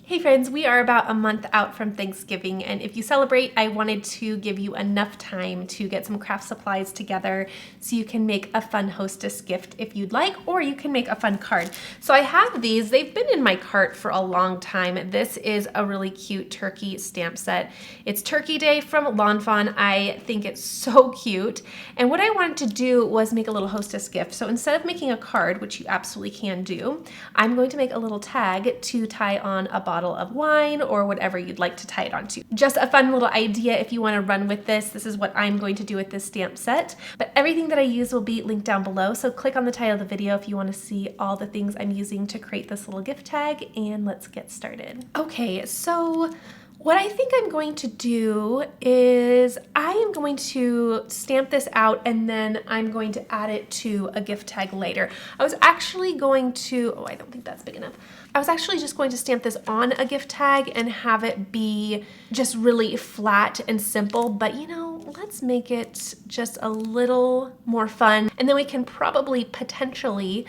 Hey friends, we are about a month out from Thanksgiving, and if you celebrate, I wanted to give you enough time to get some craft supplies together so you can make a fun Hostess gift if you'd like, or you can make a fun card. So I have these. They've been in my cart for a long time. This is a really cute turkey stamp set. It's Turkey Day from Lawn Fawn. I think it's so cute. And what I wanted to do was make a little Hostess gift. So instead of making a card, which you absolutely can do, I'm going to make a little tag to tie on a bottle of wine or whatever you'd like to tie it onto. Just a fun little idea if you want to run with this. This is what I'm going to do with this stamp set. But everything that I use will be linked down below. So click on the title of the video if you want to see all the things I'm using to create this little gift tag, and let's get started. Okay, so what I think I'm going to do is I am going to stamp this out and then I'm going to add it to a gift tag later. I was actually going to, oh, I don't think that's big enough. I was actually just going to stamp this on a gift tag and have it be just really flat and simple, but you know, let's make it just a little more fun. And then we can probably potentially,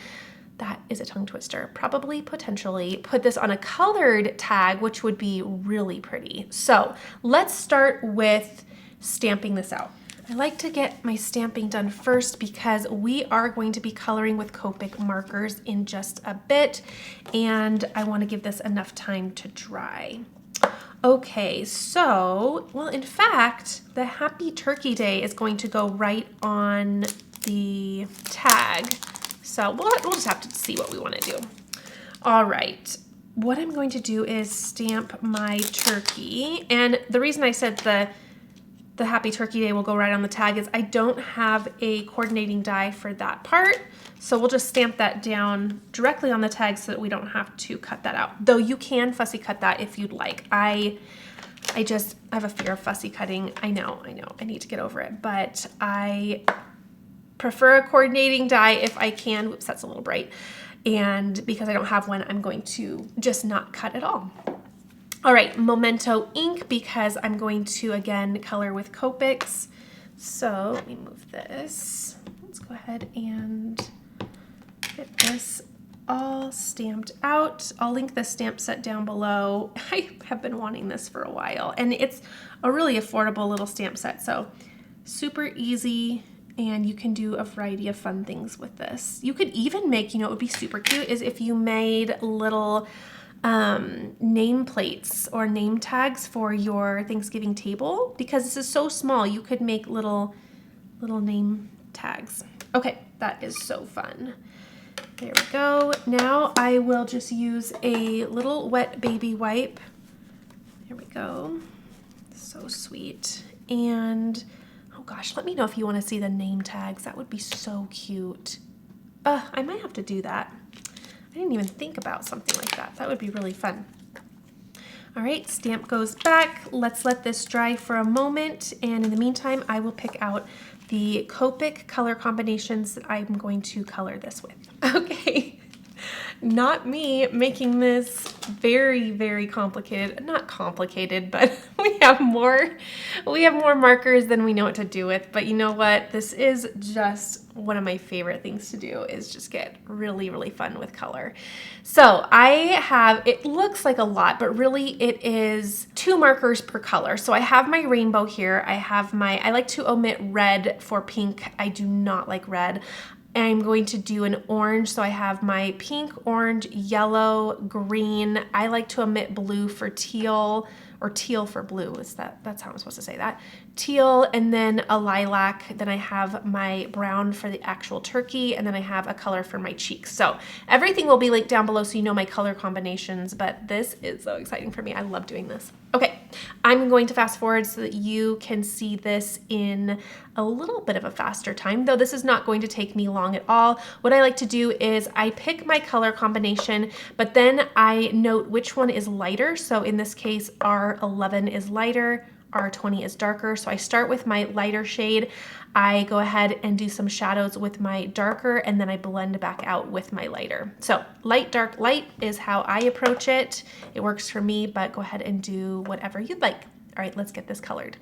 that is a tongue twister, probably potentially put this on a colored tag, which would be really pretty. So let's start with stamping this out. I like to get my stamping done first because we are going to be coloring with Copic markers in just a bit, and I want to give this enough time to dry. Okay, so, well, in fact, the Happy Turkey Day is going to go right on the tag. So we'll just have to see what we want to do. All right, what I'm going to do is stamp my turkey. And the reason I said the Happy Turkey Day will go right on the tag is I don't have a coordinating die for that part. So we'll just stamp that down directly on the tag so that we don't have to cut that out. Though you can fussy cut that if you'd like. I have a fear of fussy cutting. I know, I need to get over it, but I prefer a coordinating die if I can. Whoops, that's a little bright. And because I don't have one, I'm going to just not cut at all. All right, Memento ink, because I'm going to, again, color with Copics. So let me move this. Let's go ahead and get this all stamped out. I'll link the stamp set down below. I have been wanting this for a while, and it's a really affordable little stamp set. So super easy. And you can do a variety of fun things with this. You could even make, you know, it would be super cute is if you made little name plates or name tags for your Thanksgiving table, because this is so small, you could make little name tags. Okay, that is so fun. There we go. Now I will just use a little wet baby wipe. There we go. So sweet. And oh gosh, let me know if you want to see the name tags. That would be so cute. I might have to do that. I didn't even think about something like that. That would be really fun. All right, stamp goes back. Let's let this dry for a moment. And in the meantime, I will pick out the Copic color combinations that I'm going to color this with. Okay. Not me making this very, very complicated. Not complicated, but we have more markers than we know what to do with. But you know what? This is just one of my favorite things to do, is just get really, really fun with color. So I have, it looks like a lot, but really it is 2 markers per color. So I have my rainbow here. I like to omit red for pink. I do not like red. I'm going to do an orange, so I have my pink, orange, yellow, green. I like to omit blue for teal, or teal for blue. That's how I'm supposed to say that. Teal, and then a lilac. Then I have my brown for the actual turkey, and then I have a color for my cheeks. So everything will be linked down below so you know my color combinations, but this is so exciting for me. I love doing this. Okay, I'm going to fast forward so that you can see this in a little bit of a faster time, though this is not going to take me long at all. What I like to do is I pick my color combination, but then I note which one is lighter. So in this case, R11 is lighter, R20 is darker. So I start with my lighter shade. I go ahead and do some shadows with my darker, and then I blend back out with my lighter. So light, dark, light is how I approach it. It works for me, but go ahead and do whatever you'd like. All right, let's get this colored.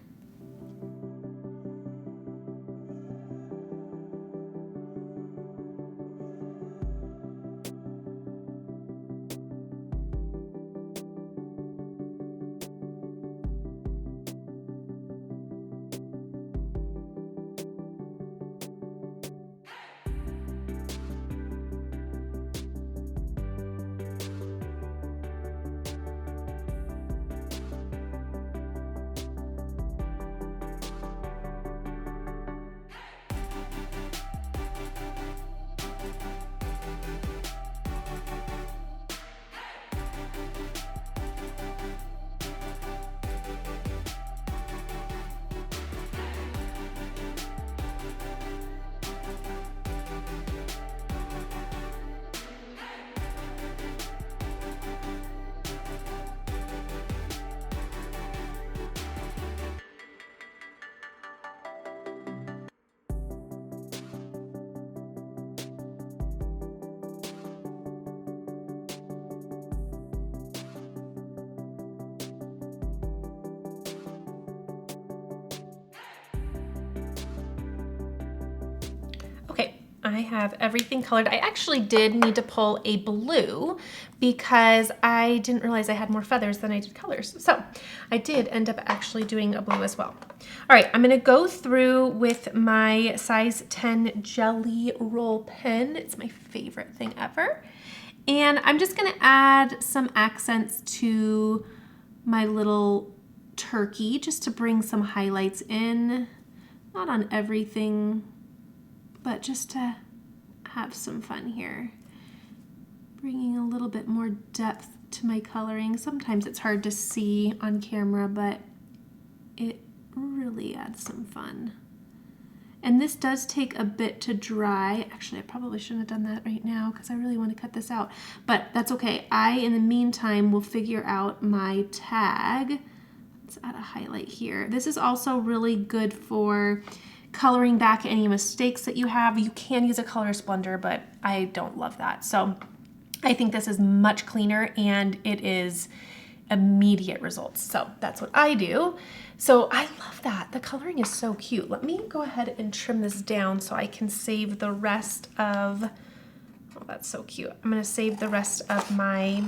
I have everything colored. I actually did need to pull a blue because I didn't realize I had more feathers than I did colors. So I did end up actually doing a blue as well. All right, I'm gonna go through with my size 10 jelly roll pen. It's my favorite thing ever. And I'm just gonna add some accents to my little turkey just to bring some highlights in. Not on everything, but just to have some fun here. Bringing a little bit more depth to my coloring. Sometimes it's hard to see on camera, but it really adds some fun. And this does take a bit to dry. Actually, I probably shouldn't have done that right now because I really want to cut this out, but that's okay. In the meantime, will figure out my tag. Let's add a highlight here. This is also really good for coloring back any mistakes that you have. You can use a color blender, but I don't love that. So I think this is much cleaner and it is immediate results. So that's what I do. So I love that. The coloring is so cute. Let me go ahead and trim this down so I can save the rest of, oh, that's so cute. I'm gonna save the rest of my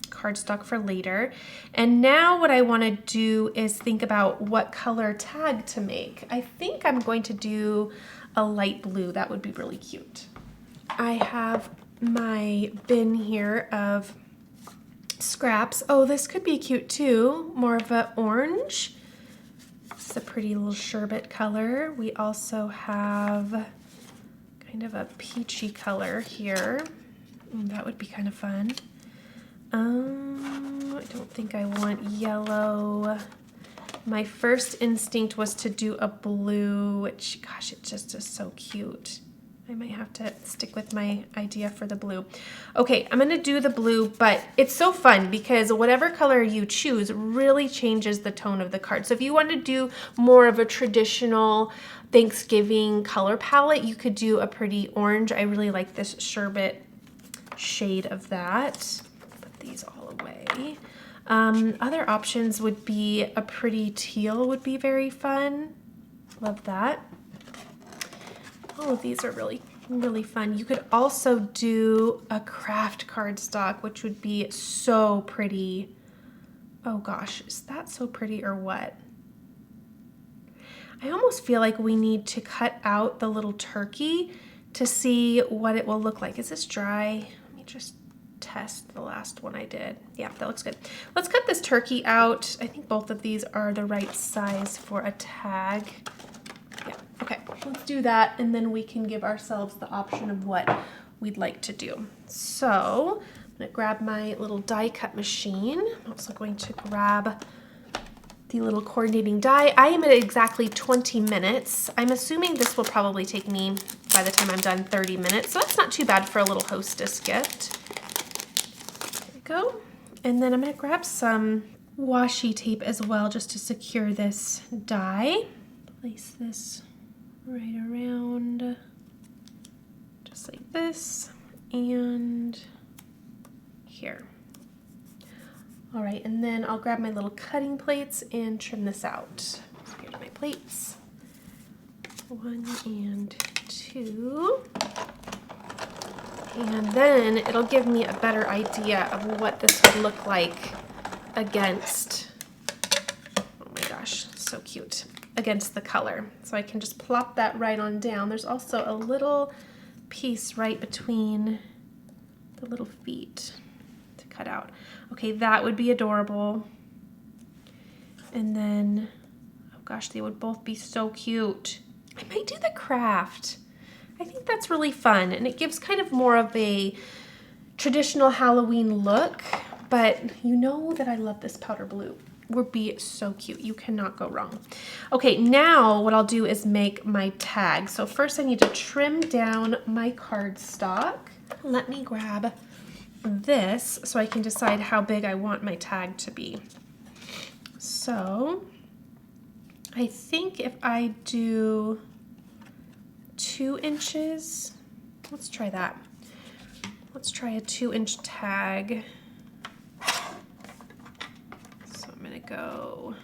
cardstock for later. And now what I wanna do is think about what color tag to make. I think I'm going to do a light blue. That would be really cute. I have my bin here of scraps. Oh, this could be cute too. More of an orange. It's a pretty little sherbet color. We also have kind of a peachy color here. That would be kind of fun. I don't think I want yellow. My first instinct was to do a blue, which, gosh, it just is so cute. I might have to stick with my idea for the blue. Okay, I'm gonna do the blue, but it's so fun because whatever color you choose really changes the tone of the card. So if you want to do more of a traditional Thanksgiving color palette, you could do a pretty orange. I really like this sherbet shade of that. Put these all away. Other options would be a pretty teal would be very fun. Love that. All of these are really, really fun. You could also do a craft cardstock, which would be so pretty. Oh gosh, is that so pretty or what? I almost feel like we need to cut out the little turkey to see what it will look like. Is this dry? Let me just test the last one I did. Yeah, that looks good. Let's cut this turkey out. I think both of these are the right size for a tag. Yeah, okay, let's do that, and then we can give ourselves the option of what we'd like to do. So I'm gonna grab my little die cut machine. I'm also going to grab the little coordinating die. I am at exactly 20 minutes. I'm assuming this will probably take me, by the time I'm done, 30 minutes. So that's not too bad for a little Hostess gift. There we go. And then I'm gonna grab some washi tape as well just to secure this die. Place this right around, just like this, and here. All right, and then I'll grab my little cutting plates and trim this out. So here's my plates. 1 and 2. And then it'll give me a better idea of what this would look like against, oh my gosh, so cute, against the color. So I can just plop that right on down. There's also a little piece right between the little feet to cut out. Okay, that would be adorable. And then, oh gosh, they would both be so cute. I might do the craft. I think that's really fun, and it gives kind of more of a traditional Halloween look, but you know that I love this powder blue. Would be so cute. You cannot go wrong. Okay, now what I'll do is make my tag. So first I need to trim down my cardstock. Let me grab this so I can decide how big I want my tag to be. So I think if I do 2 inches, let's try that. Let's try a 2-inch tag. So I'm gonna go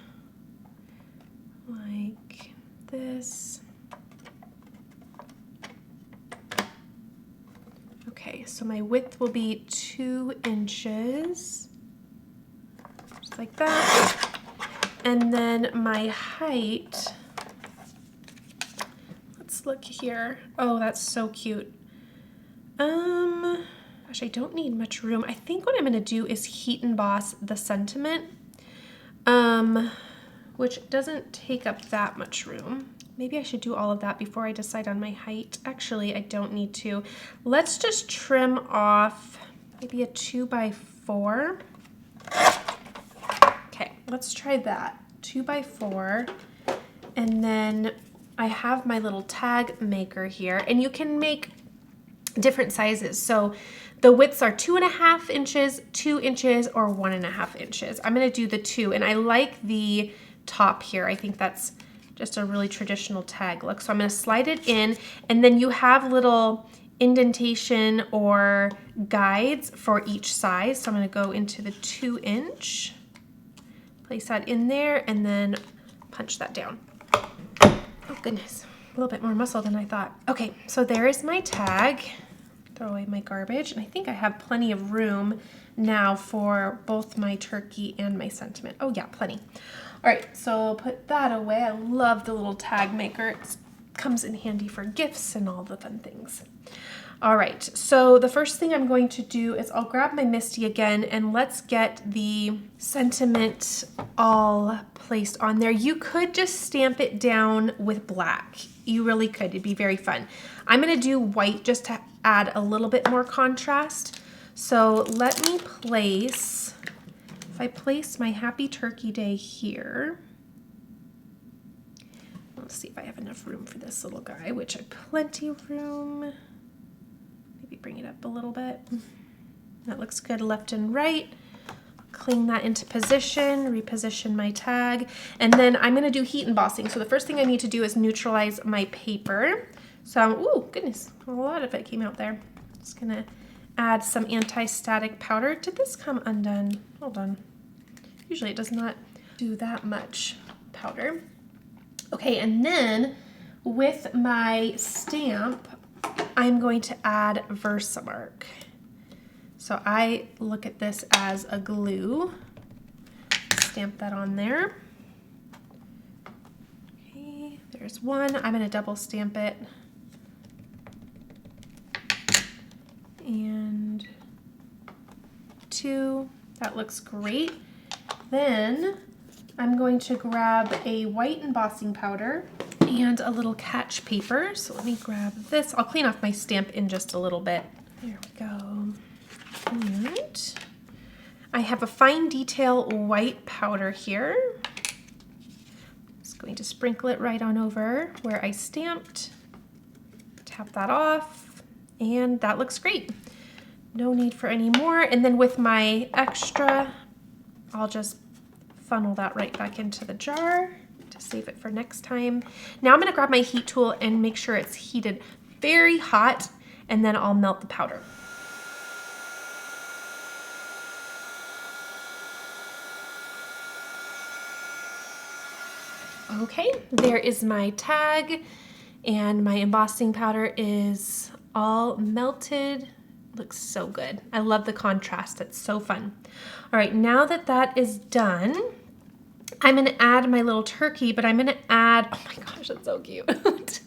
like this. Okay, so my width will be 2 inches, just like that. And then my height, let's look here. Oh, that's so cute. Gosh, I don't need much room. I think what I'm gonna do is heat emboss the sentiment, which doesn't take up that much room. Maybe I should do all of that before I decide on my height. Actually, I don't need to. Let's just trim off maybe a 2x4. Okay, let's try that. 2x4. And then I have my little tag maker here, and you can make different sizes. So the widths are 2.5 inches, 2 inches, or 1.5 inches. I'm gonna do the 2, and I like the top here. I think that's just a really traditional tag look. So I'm gonna slide it in, and then you have little indentation or guides for each size. So I'm gonna go into the 2 inch, place that in there, and then punch that down. Oh goodness, a little bit more muscle than I thought. Okay, so there is my tag. Throw away my garbage, and I think I have plenty of room now for both my turkey and my sentiment. Oh yeah, plenty. All right, so I'll put that away. I love the little tag maker. It comes in handy for gifts and all the fun things. All right, so the first thing I'm going to do is I'll grab my Misty again, and let's get the sentiment all placed on there. You could just stamp it down with black. You really could. It'd be very fun. I'm gonna do white just to add a little bit more contrast. So let me place, if I place my Happy Turkey Day here, let's see if I have enough room for this little guy, which I have plenty of room. Maybe bring it up a little bit. That looks good left and right. Cling that into position, reposition my tag, and then I'm gonna do heat embossing. So the first thing I need to do is neutralize my paper. So, oh goodness, a lot of it came out there. Just gonna add some anti-static powder. Did this come undone? Hold on. Usually it does not do that much powder. Okay, and then with my stamp, I'm going to add Versamark. So I look at this as a glue. Stamp that on there. Okay, there's one. I'm gonna double stamp it. And 2, that looks great. Then I'm going to grab a white embossing powder and a little catch paper. So let me grab this. I'll clean off my stamp in just a little bit. There we go. And I have a fine detail white powder here. Just going to sprinkle it right on over where I stamped. Tap that off, and that looks great. No need for any more. And then with my extra, I'll just funnel that right back into the jar to save it for next time. Now I'm gonna grab my heat tool and make sure it's heated very hot, and then I'll melt the powder. Okay, there is my tag, and my embossing powder is all melted. Looks so good. I love the contrast. It's so fun. All right, now that that is done, I'm gonna add my little turkey, but I'm gonna add, oh my gosh, it's so cute.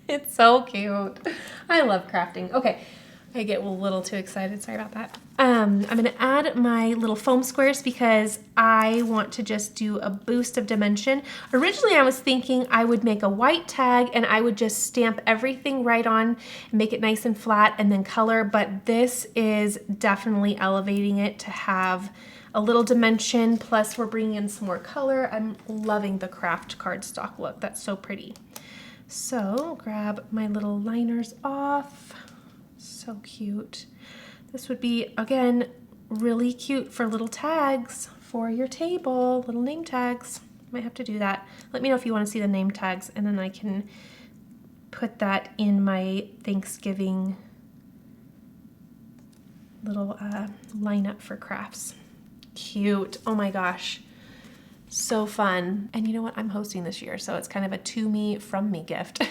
It's so cute. I love crafting. Okay, I get a little too excited. Sorry about that. I'm gonna add my little foam squares because I want to just do a boost of dimension. Originally, I was thinking I would make a white tag and I would just stamp everything right on and make it nice and flat and then color, but this is definitely elevating it to have a little dimension, plus we're bringing in some more color. I'm loving the craft cardstock look. That's so pretty. So grab my little liners off. So cute. This would be, again, really cute for little tags for your table, little name tags. Might have to do that. Let me know if you want to see the name tags, and then I can put that in my Thanksgiving little lineup for crafts. Cute. Oh my gosh. So fun. And you know what? I'm hosting this year, so it's kind of a to me, from me gift.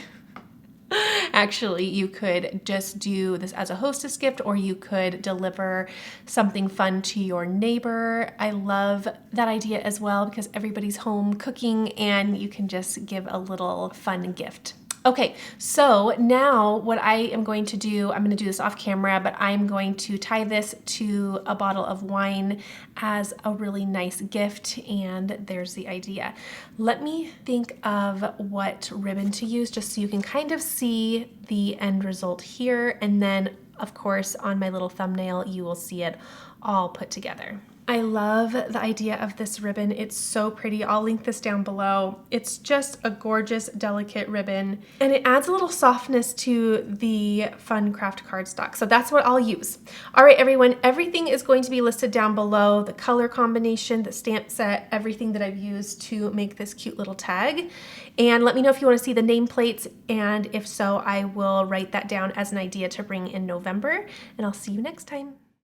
Actually, you could just do this as a hostess gift, or you could deliver something fun to your neighbor. I love that idea as well because everybody's home cooking and you can just give a little fun gift. Okay, so now what I am going to do, I'm going to do this off camera, but I'm going to tie this to a bottle of wine as a really nice gift, and there's the idea. Let me think of what ribbon to use just so you can kind of see the end result here, and then of course on my little thumbnail you will see it all put together. I love the idea of this ribbon. It's so pretty. I'll link this down below. It's just a gorgeous, delicate ribbon, and it adds a little softness to the fun craft cardstock. So that's what I'll use. All right, everyone, everything is going to be listed down below, the color combination, the stamp set, everything that I've used to make this cute little tag. And let me know if you want to see the nameplates, and if so, I will write that down as an idea to bring in November, and I'll see you next time.